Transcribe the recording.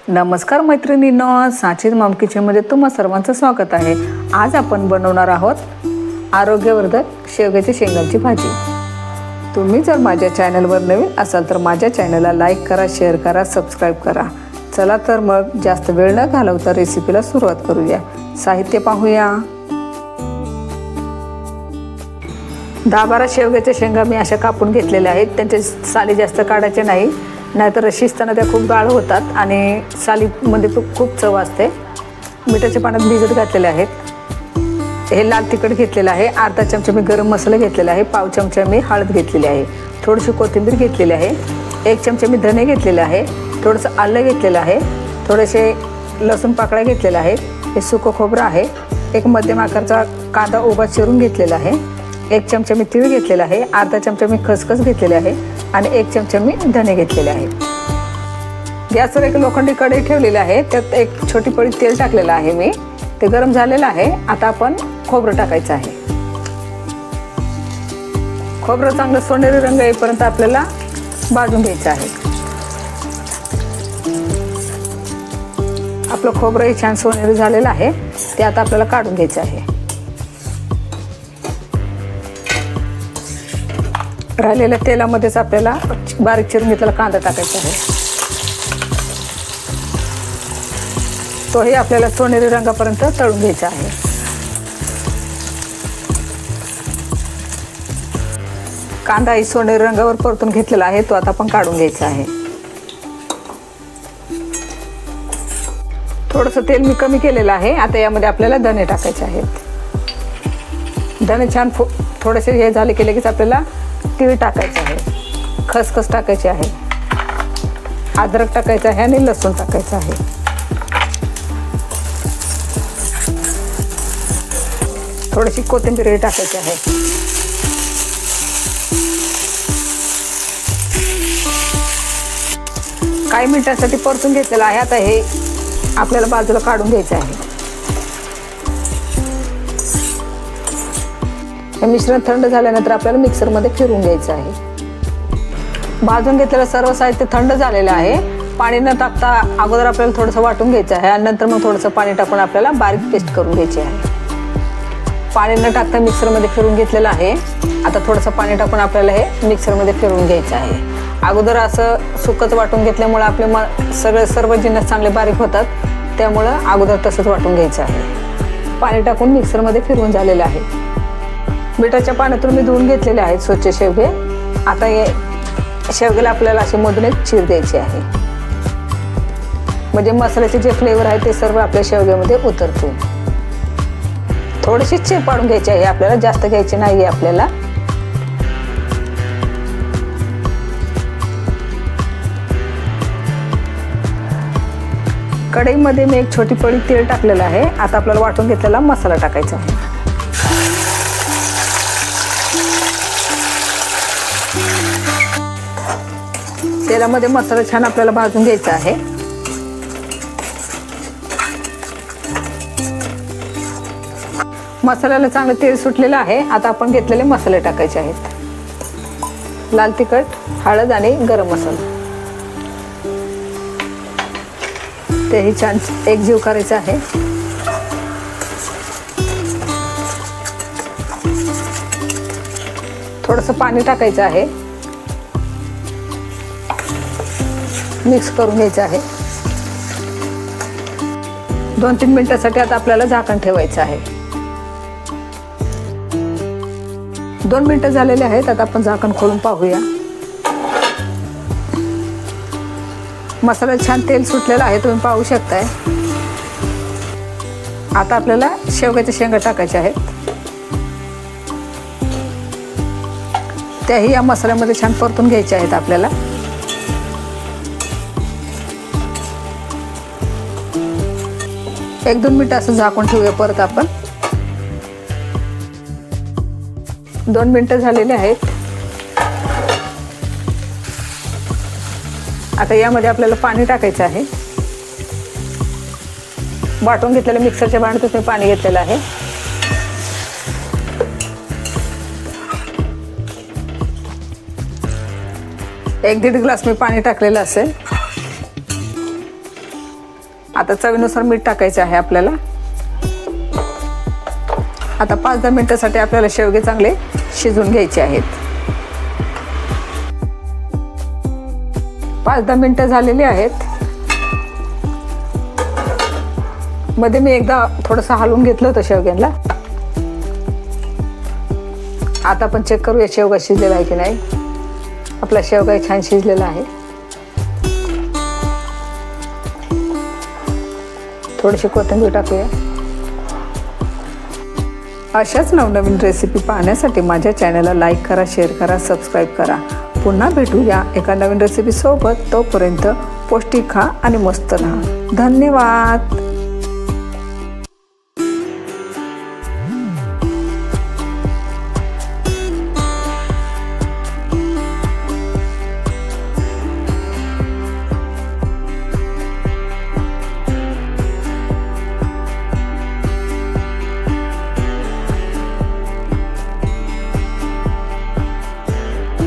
नमस्कार मैत्रिणींनो, साचीत मॉम किचनमध्ये तुम्हा सर्वांचं स्वागत आहे। आज आपण बनवणार आहोत आरोग्यवर्धक शेवग्याच्या शेंगांची भाजी। तुम्ही जर माझ्या चॅनलवर नवीन असाल तर माझ्या चॅनलला लाईक करा, शेअर करा, सबस्क्राइब करा। चला तर मग जास्त वेळ न घालवता रेसिपीला सुरुवात करूया। साहित्य पाहूया। 10-12 शेवग्याच्या शेंगा मी अशा कापून घेतलेल्या आहेत। त्यांचे साली जास्त काढायचे नाही, नाहीतर शिजताना त्या खूप गाळ होतात आणि सालीमध्ये खूप चव असते। मिठाच्या पाण्यात भिजत घातलेले आहेत। हे लाल तिखट घेतलेलं आहे, अर्धा चमचा मी गरम मसाला घेतलेला आहे, पाव चमचा मी हळद घेतलेली आहे, थोडीशी कोथिंबीर घेतलेली आहे, 1 चमचा मी धने घेतलेले आहे, थोडंसं आलं घेतलेलं आहे, थोडेसे लसूण पाकळ्या घेतलेल्या आहेत, हे सुकं खोबरं आहे, एक मध्यम आकाराचा कांदा उभा चिरून घेतलेला आहे, 1 चमचा मी तीळ घेतलेला आहे, अर्धा चमचा मी खसखस घेतलेले आहे आणि 1 चमचा मी धने घेतलेले आहे। गॅसवर एक लोखंडी कढई ठेवलेली आहे, त्यात एक छोटी पळी तेल टाकलेलं आहे मी, ते गरम झालेलं आहे। आता आपण खोबरं टाकायचं आहे। खोबरं चांगलं सोनेरी रंग येईपर्यंत आपल्याला भाजून घ्यायचं आहे। आपलं खोबरं छान सोनेरी झालेलं आहे, ते आता आपल्याला काढून घ्यायचं आहे। राहिलेल्या तेलामध्येच आपल्याला बारीक चिरून घेतलेला कांदा टाकायचा आहे। तोही आपल्याला सोनेरी रंगापर्यंत तळून घ्यायचा आहे। कांदा ही सोनेरी रंगावर परतून घेतलेला आहे, तो आता आपण काढून घ्यायचा आहे। थोडंसं तेल मी कमी केलेलं आहे। आता यामध्ये आपल्याला धने टाकायचे आहेत। धने छान थोडेसे हे झाले की लगेच आपल्याला तीळ टाकायचं आहे, खसखस टाकायची आहे, अद्रक टाकायचं आहे आणि लसूण टाकायचं आहे। थोडीशी कोथिंबीर टाकायची आहे। काही मिनिटांसाठी परतून घेतलेलं आहे। आता हे आपल्याला बाजूला काढून घ्यायचं आहे। हे मिश्रण थंड झाल्यानंतर आपल्याला मिक्सरमध्ये फिरवून घ्यायचं आहे। भाजून घेतलेलं सर्व साहित्य थंड झालेलं आहे। पाणी न टाकता अगोदर आपल्याला थोडंसं वाटून घ्यायचं आहे आणि नंतर मग थोडंसं पाणी टाकून आपल्याला बारीक पेस्ट करून घ्यायची आहे। पाणी न टाकता मिक्सरमध्ये फिरवून घेतलेलं आहे। आता थोडंसं पाणी टाकून आपल्याला हे मिक्सरमध्ये फिरवून घ्यायचं आहे। अगोदर असं सुकंच वाटून घेतल्यामुळे आपले सर्व जिन्नस चांगले बारीक होतात, त्यामुळं अगोदर तसंच वाटून घ्यायचं आहे। पाणी टाकून मिक्सरमध्ये फिरवून झालेलं आहे। मिठाच्या पाण्यातून मी धुवून घेतलेले आहेत स्वच्छ शेवगे। आता हे शेवग्याला आपल्याला असे मधून एक चीर द्यायची आहे, म्हणजे मसाल्याचे जे फ्लेवर आहे ते सर्व आपल्या शेवग्यामध्ये उतरतील। थोडीशी चीर पाडून घ्यायची आहे आपल्याला, जास्त घ्यायची नाही आपल्याला। कढईमध्ये मी एक छोटी पळी तेल टाकलेलं आहे। आता आपल्याला वाटून घेतलेला मसाला टाकायचा आहे। तेलामध्ये मसाला छान आपल्याला भाजून घ्यायचा आहे। मसाल्याला चांगलं तेल सुटलेलं आहे। आता आपण घेतलेले मसाले टाकायचे आहेत। लाल तिखट, हळद आणि गरम मसाला, तेही छान एकजीव करायचं आहे। थोडंसं पाणी टाकायचं आहे, मिक्स करून घ्यायचं आहे। 2-3 मिनिटांसाठी आता आपल्याला झाकण ठेवायचं आहे। 2 मिनिटं झालेले आहेत। आता आपण झाकण खोलून पाहूया। मसाला छान तेल सुटलेला आहे, तुम्ही पाहू शकताय। आता आपल्याला शेवग्याच्या शेंगा टाकायच्या आहेत, त्याही या मसाल्यामध्ये छान परतून घ्यायच्या आहेत आपल्याला। एक 2 मिनिटं असं झाकून ठेवूया परत आपण। 2 मिनिटं झालेले आहेत। आता यामध्ये आपल्याला पाणी टाकायचं आहे। वाटून घेतलेलं मिक्सरच्या भांड्यातून मी पाणी घेतलेलं आहे। 1-1.5 ग्लास मी पाणी टाकलेलं असेल। आता चवीनुसार मीठ टाकायचं आहे आपल्याला। आता 5-10 मिनिटांसाठी आपल्याला शेवगे चांगले शिजवून घ्यायचे आहेत। 5-10 मिनिटं झालेली आहेत। मध्ये मी एकदा थोडंसं हलवून घेतलं होतं शेवग्यांना। आता आपण चेक करूया शेवगा शिजलेला आहे की नाही। आपला शेवगा छान शिजलेला आहे। थोडीशी कोथिंबीर टाकूया। अशाच नवनवीन रेसिपी पाहण्यासाठी माझ्या चॅनलला लाईक करा, शेअर करा, सबस्क्राईब करा। पुन्हा भेटूया एका नवीन रेसिपी सोबत। तोपर्यंत पौष्टिक खा आणि मस्त राहा। धन्यवाद।